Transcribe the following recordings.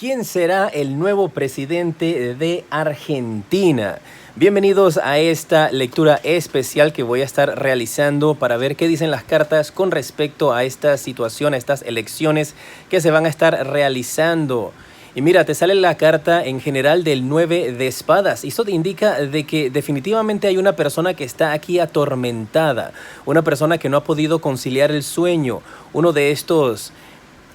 ¿Quién será el nuevo presidente de Argentina? Bienvenidos a esta lectura especial que voy a estar realizando para ver qué dicen las cartas con respecto a esta situación, a estas elecciones que se van a estar realizando. Y mira, te sale la carta en general del 9 de espadas. Y esto te indica de que definitivamente hay una persona que está aquí atormentada. Una persona que no ha podido conciliar el sueño. Uno de estos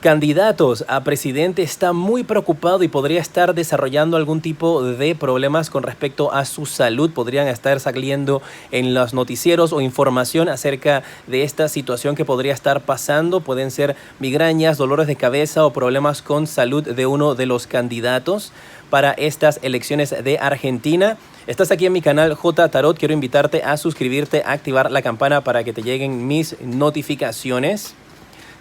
candidatos a presidente está muy preocupado y podría estar desarrollando algún tipo de problemas con respecto a su salud. Podrían estar saliendo en los noticieros o información acerca de esta situación que podría estar pasando. Pueden ser migrañas, dolores de cabeza o problemas con salud de uno de los candidatos para estas elecciones de Argentina. Estás aquí en mi canal J Tarot. Quiero invitarte a suscribirte, a activar la campana para que te lleguen mis notificaciones.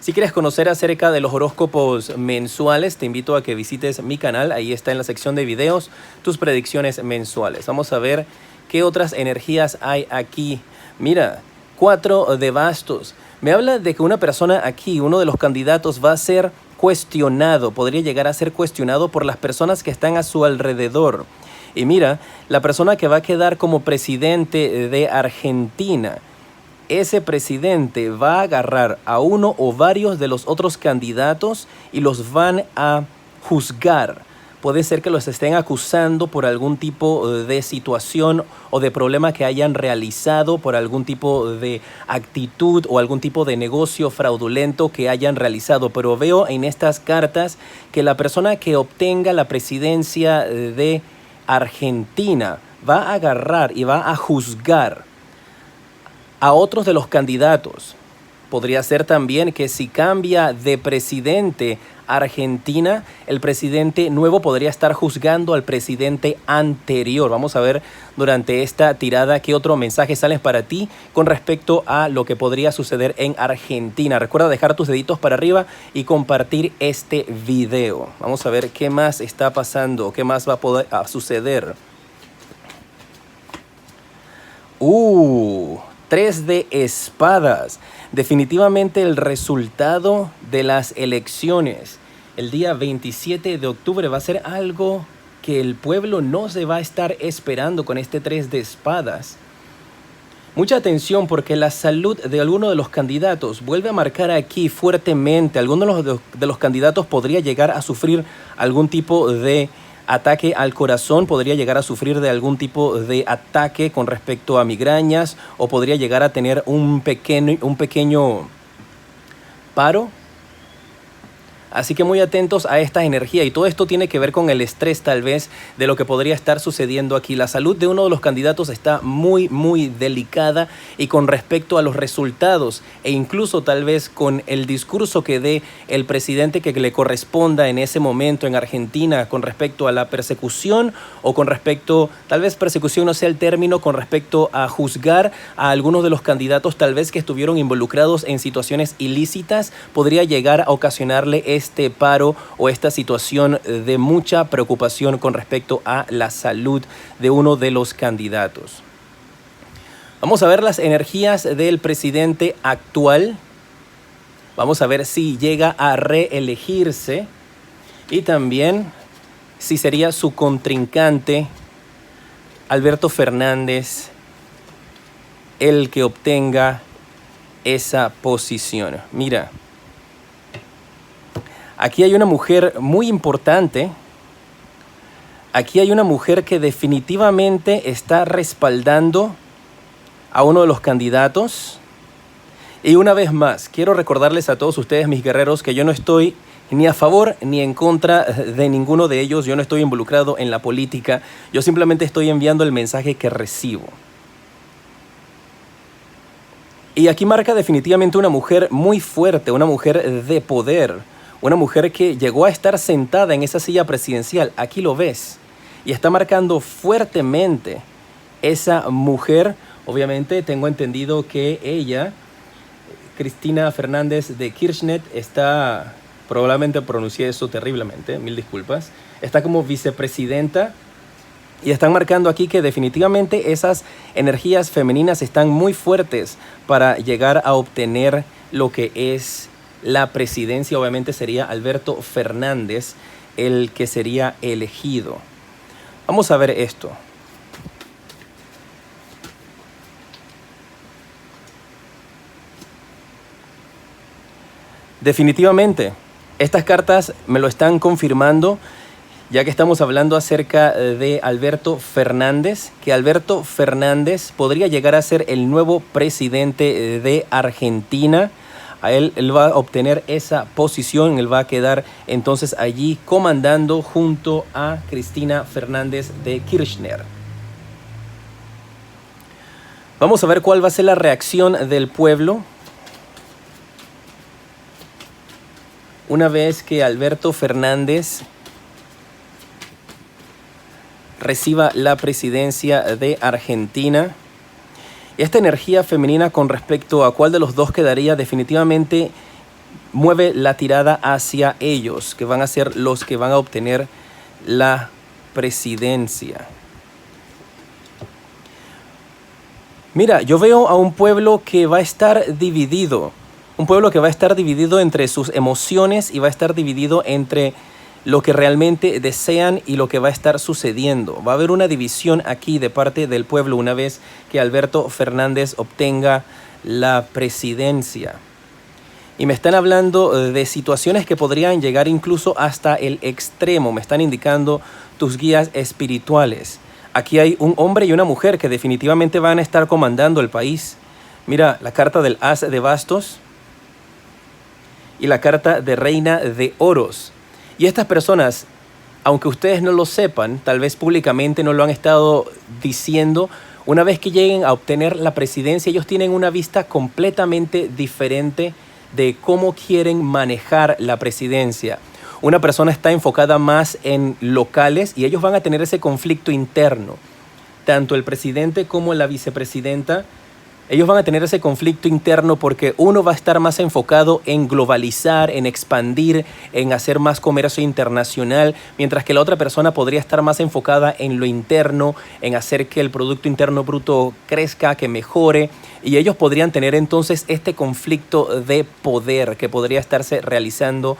Si quieres conocer acerca de los horóscopos mensuales, te invito a que visites mi canal. Ahí está en la sección de videos tus predicciones mensuales. Vamos a ver qué otras energías hay aquí. Mira, 4 de bastos. Me habla de que una persona aquí, uno de los candidatos, va a ser cuestionado. Podría llegar a ser cuestionado por las personas que están a su alrededor. Y mira, la persona que va a quedar como presidente de Argentina, ese presidente va a agarrar a uno o varios de los otros candidatos y los van a juzgar. Puede ser que los estén acusando por algún tipo de situación o de problema que hayan realizado, por algún tipo de actitud o algún tipo de negocio fraudulento que hayan realizado. Pero veo en estas cartas que la persona que obtenga la presidencia de Argentina va a agarrar y va a juzgar a otros de los candidatos. Podría ser también que si cambia de presidente Argentina, el presidente nuevo podría estar juzgando al presidente anterior. Vamos a ver durante esta tirada qué otro mensaje sale para ti con respecto a lo que podría suceder en Argentina. Recuerda dejar tus deditos para arriba y compartir este video. Vamos a ver qué más está pasando, qué más va a poder suceder. 3 de espadas. Definitivamente el resultado de las elecciones el día 27 de octubre va a ser algo que el pueblo no se va a estar esperando con este 3 de espadas. Mucha atención porque la salud de alguno de los candidatos vuelve a marcar aquí fuertemente. Alguno de los candidatos podría llegar a sufrir algún tipo de ataque al corazón, podría llegar a sufrir de algún tipo de ataque con respecto a migrañas o podría llegar a tener un pequeño paro. Así que muy atentos a esta energía, y todo esto tiene que ver con el estrés tal vez de lo que podría estar sucediendo aquí. La salud de uno de los candidatos está muy delicada, y con respecto a los resultados e incluso tal vez con el discurso que dé el presidente que le corresponda en ese momento en Argentina con respecto a la persecución o con respecto, tal vez persecución no sea el término, con respecto a juzgar a algunos de los candidatos tal vez que estuvieron involucrados en situaciones ilícitas, podría llegar a ocasionarle este paro o esta situación de mucha preocupación con respecto a la salud de uno de los candidatos. Vamos a ver las energías del presidente actual. Vamos a ver si llega a reelegirse y también si sería su contrincante Alberto Fernández el que obtenga esa posición. Mira, aquí hay una mujer muy importante. Aquí hay una mujer que definitivamente está respaldando a uno de los candidatos. Y una vez más, quiero recordarles a todos ustedes, mis guerreros, que yo no estoy ni a favor ni en contra de ninguno de ellos. Yo no estoy involucrado en la política. Yo simplemente estoy enviando el mensaje que recibo. Y aquí marca definitivamente una mujer muy fuerte, una mujer de poder. Una mujer que llegó a estar sentada en esa silla presidencial. Aquí lo ves. Y está marcando fuertemente esa mujer. Obviamente tengo entendido que ella, Cristina Fernández de Kirchner, está, probablemente pronuncié eso terriblemente, mil disculpas, está como vicepresidenta. Y están marcando aquí que definitivamente esas energías femeninas están muy fuertes para llegar a obtener lo que es la presidencia. Obviamente sería Alberto Fernández el que sería elegido. Vamos a ver esto. Definitivamente, estas cartas me lo están confirmando, ya que estamos hablando acerca de Alberto Fernández, que Alberto Fernández podría llegar a ser el nuevo presidente de Argentina. Él va a obtener esa posición, él va a quedar entonces allí comandando junto a Cristina Fernández de Kirchner. Vamos a ver cuál va a ser la reacción del pueblo una vez que Alberto Fernández reciba la presidencia de Argentina. Esta energía femenina con respecto a cuál de los dos quedaría definitivamente mueve la tirada hacia ellos, que van a ser los que van a obtener la presidencia. Mira, yo veo a un pueblo que va a estar dividido. Un pueblo que va a estar dividido entre sus emociones y va a estar dividido entre lo que realmente desean y lo que va a estar sucediendo. Va a haber una división aquí de parte del pueblo una vez que Alberto Fernández obtenga la presidencia. Y me están hablando de situaciones que podrían llegar incluso hasta el extremo. Me están indicando tus guías espirituales. Aquí hay un hombre y una mujer que definitivamente van a estar comandando el país. Mira, la carta del As de Bastos y la carta de Reina de Oros. Y estas personas, aunque ustedes no lo sepan, tal vez públicamente no lo han estado diciendo, una vez que lleguen a obtener la presidencia, ellos tienen una vista completamente diferente de cómo quieren manejar la presidencia. Una persona está enfocada más en locales y ellos van a tener ese conflicto interno. Tanto el presidente como la vicepresidenta, ellos van a tener ese conflicto interno porque uno va a estar más enfocado en globalizar, en expandir, en hacer más comercio internacional, mientras que la otra persona podría estar más enfocada en lo interno, en hacer que el Producto Interno Bruto crezca, que mejore, y ellos podrían tener entonces este conflicto de poder que podría estarse realizando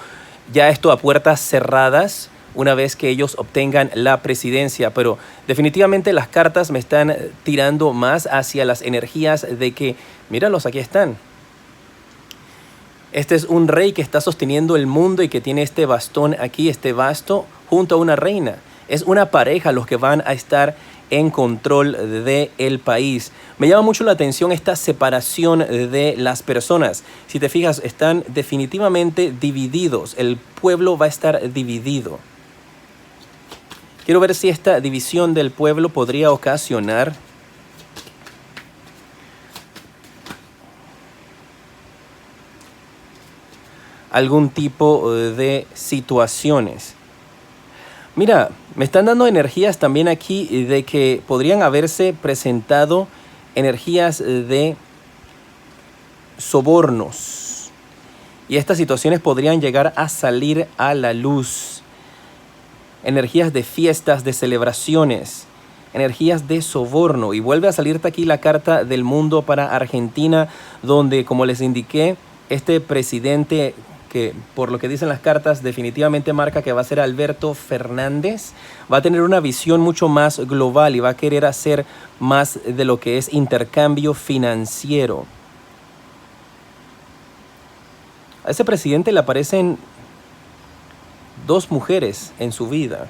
ya esto a puertas cerradas una vez que ellos obtengan la presidencia. Pero definitivamente las cartas me están tirando más hacia las energías de que, míralos, aquí están. Este es un rey que está sosteniendo el mundo y que tiene este bastón aquí, este basto, junto a una reina. Es una pareja los que van a estar en control del país. Me llama mucho la atención esta separación de las personas. Si te fijas, están definitivamente divididos. El pueblo va a estar dividido. Quiero ver si esta división del pueblo podría ocasionar algún tipo de situaciones. Mira, me están dando energías también aquí de que podrían haberse presentado energías de sobornos. Y estas situaciones podrían llegar a salir a la luz. Energías de fiestas, de celebraciones, energías de soborno. Y vuelve a salirte aquí la carta del mundo para Argentina, donde, como les indiqué, este presidente, que por lo que dicen las cartas definitivamente marca que va a ser Alberto Fernández, va a tener una visión mucho más global y va a querer hacer más de lo que es intercambio financiero. A ese presidente le aparecen dos mujeres en su vida.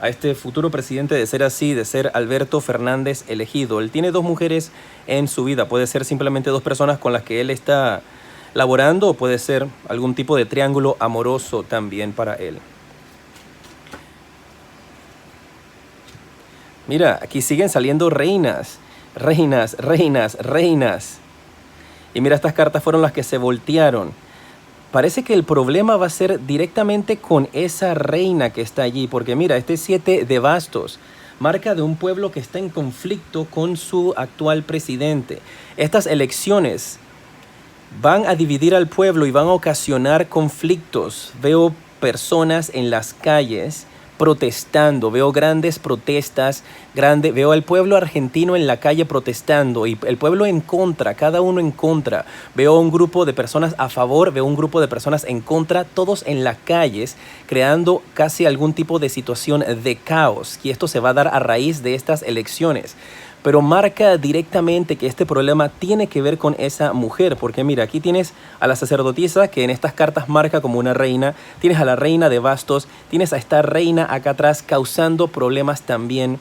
A este futuro presidente, de ser así, de ser Alberto Fernández elegido, él tiene dos mujeres en su vida. Puede ser simplemente dos personas con las que él está laborando, o puede ser algún tipo de triángulo amoroso también para él. Mira, aquí siguen saliendo reinas, reinas, reinas, reinas. Y mira, estas cartas fueron las que se voltearon. Parece que el problema va a ser directamente con esa reina que está allí, porque mira, este 7 de bastos marca de un pueblo que está en conflicto con su actual presidente. Estas elecciones van a dividir al pueblo y van a ocasionar conflictos. Veo personas en las calles protestando, veo grandes protestas, veo al pueblo argentino en la calle protestando y el pueblo en contra, cada uno en contra. Veo un grupo de personas a favor, veo un grupo de personas en contra, todos en las calles, creando casi algún tipo de situación de caos. Y esto se va a dar a raíz de estas elecciones. Pero marca directamente que este problema tiene que ver con esa mujer, porque mira, aquí tienes a la sacerdotisa que en estas cartas marca como una reina, tienes a la reina de bastos, tienes a esta reina acá atrás causando problemas también,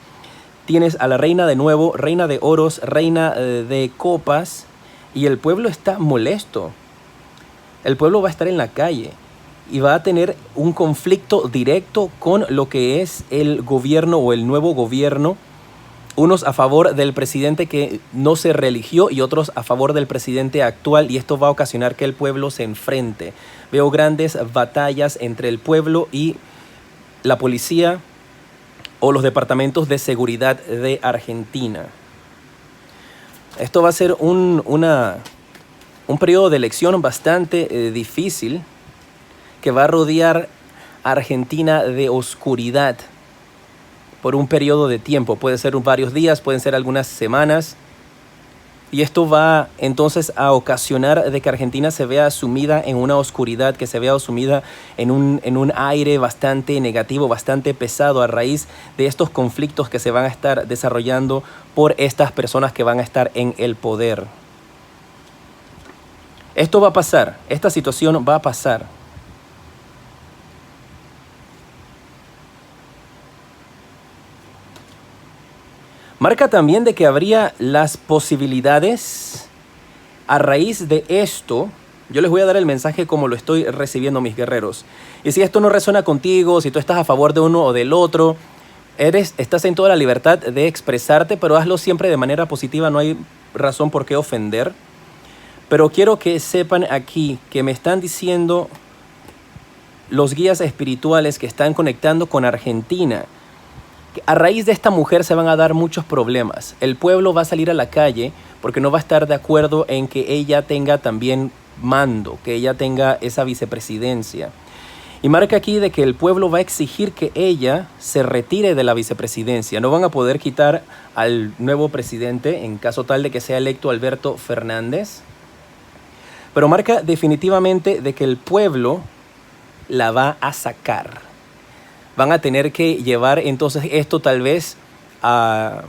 tienes a la reina de nuevo, reina de oros, reina de copas, y el pueblo está molesto, el pueblo va a estar en la calle y va a tener un conflicto directo con lo que es el gobierno o el nuevo gobierno. Unos a favor del presidente que no se reeligió y otros a favor del presidente actual, y esto va a ocasionar que el pueblo se enfrente. Veo grandes batallas entre el pueblo y la policía o los departamentos de seguridad de Argentina. Esto va a ser un periodo de elección bastante difícil que va a rodear a Argentina de oscuridad por un periodo de tiempo. Puede ser varios días, pueden ser algunas semanas. Y esto va entonces a ocasionar de que Argentina se vea sumida en una oscuridad, que se vea sumida en un aire bastante negativo, bastante pesado a raíz de estos conflictos que se van a estar desarrollando por estas personas que van a estar en el poder. Esto va a pasar, esta situación va a pasar. Marca también de que habría las posibilidades a raíz de esto. Yo les voy a dar el mensaje como lo estoy recibiendo, mis guerreros. Y si esto no resuena contigo, si tú estás a favor de uno o del otro, estás en toda la libertad de expresarte, pero hazlo siempre de manera positiva, no hay razón por qué ofender. Pero quiero que sepan aquí que me están diciendo los guías espirituales que están conectando con Argentina. A raíz de esta mujer se van a dar muchos problemas. El pueblo va a salir a la calle porque no va a estar de acuerdo en que ella tenga también mando, que ella tenga esa vicepresidencia. Y marca aquí de que el pueblo va a exigir que ella se retire de la vicepresidencia. No van a poder quitar al nuevo presidente en caso tal de que sea electo Alberto Fernández. Pero marca definitivamente de que el pueblo la va a sacar. Van a tener que llevar entonces esto tal vez a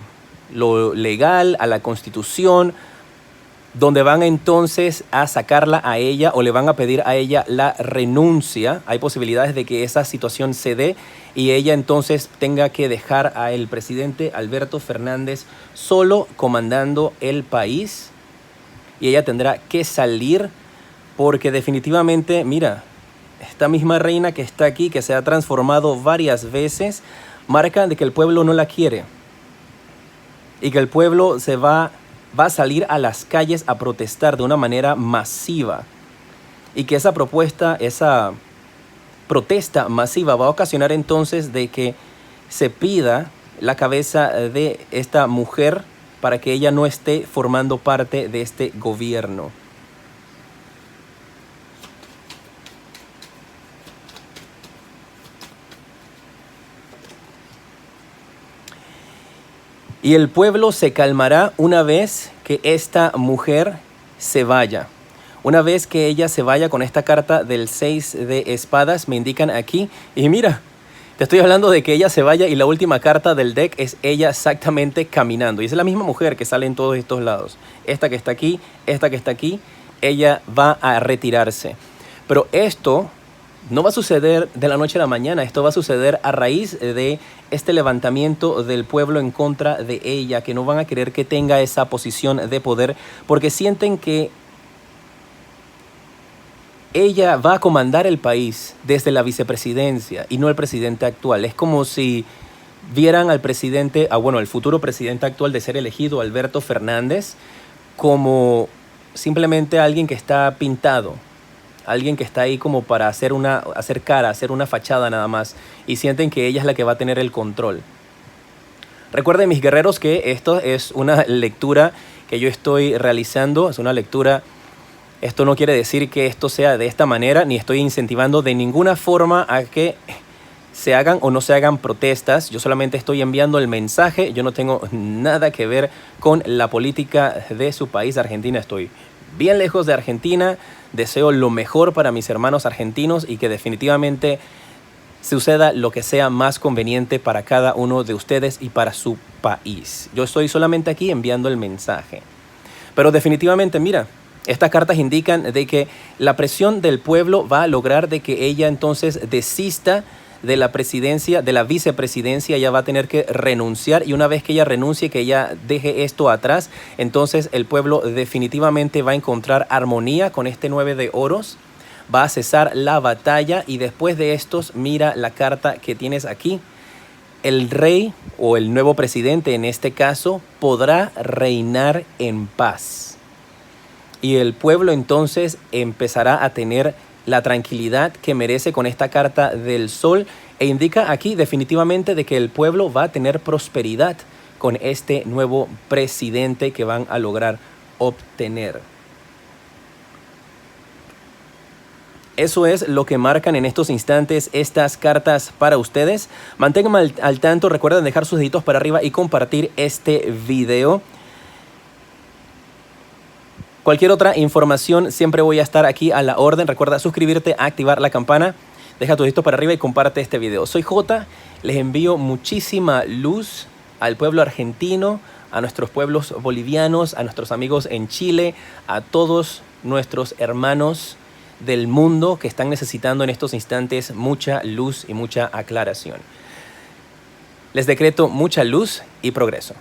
lo legal, a la Constitución, donde van entonces a sacarla a ella o le van a pedir a ella la renuncia. Hay posibilidades de que esa situación se dé y ella entonces tenga que dejar al presidente Alberto Fernández solo comandando el país, y ella tendrá que salir porque definitivamente, mira, esta misma reina que está aquí, que se ha transformado varias veces, marca de que el pueblo no la quiere y que el pueblo va a salir a las calles a protestar de una manera masiva, y que esa protesta masiva va a ocasionar entonces de que se pida la cabeza de esta mujer para que ella no esté formando parte de este gobierno. Y el pueblo se calmará una vez que esta mujer se vaya. Una vez que ella se vaya, con esta carta del 6 de espadas, me indican aquí. Y mira, te estoy hablando de que ella se vaya y la última carta del deck es ella exactamente caminando. Y es la misma mujer que sale en todos estos lados. Esta que está aquí, esta que está aquí, ella va a retirarse. Pero esto no va a suceder de la noche a la mañana. Esto va a suceder a raíz de este levantamiento del pueblo en contra de ella, que no van a querer que tenga esa posición de poder porque sienten que ella va a comandar el país desde la vicepresidencia y no el presidente actual. Es como si vieran al presidente, al futuro presidente actual de ser elegido, Alberto Fernández, como simplemente alguien que está pintado, alguien que está ahí como para hacer una fachada nada más, y sienten que ella es la que va a tener el control. Recuerden, mis guerreros, que esto es una lectura que yo estoy realizando, es una lectura. Esto no quiere decir que esto sea de esta manera, ni estoy incentivando de ninguna forma a que se hagan o no se hagan protestas. Yo solamente estoy enviando el mensaje. Yo no tengo nada que ver con la política de su país, Argentina. Estoy bien lejos de Argentina. Deseo lo mejor para mis hermanos argentinos y que definitivamente suceda lo que sea más conveniente para cada uno de ustedes y para su país. Yo estoy solamente aquí enviando el mensaje. Pero definitivamente, mira, estas cartas indican de que la presión del pueblo va a lograr de que ella entonces desista de la presidencia, de la vicepresidencia. Ella va a tener que renunciar, y una vez que ella renuncie, que ella deje esto atrás, entonces el pueblo definitivamente va a encontrar armonía con este 9 de oros. Va a cesar la batalla, y después de estos, mira la carta que tienes aquí. El rey o el nuevo presidente en este caso podrá reinar en paz. Y el pueblo entonces empezará a tener la tranquilidad que merece con esta carta del sol. E indica aquí definitivamente de que el pueblo va a tener prosperidad con este nuevo presidente que van a lograr obtener. Eso es lo que marcan en estos instantes estas cartas para ustedes. Manténganme al tanto. Recuerden dejar sus deditos para arriba y compartir este video. Cualquier otra información siempre voy a estar aquí a la orden. Recuerda suscribirte, activar la campana. Deja tus deditos para arriba y comparte este video. Soy Jota. Les envío muchísima luz al pueblo argentino, a nuestros pueblos bolivianos, a nuestros amigos en Chile, a todos nuestros hermanos del mundo que están necesitando en estos instantes mucha luz y mucha aclaración. Les decreto mucha luz y progreso.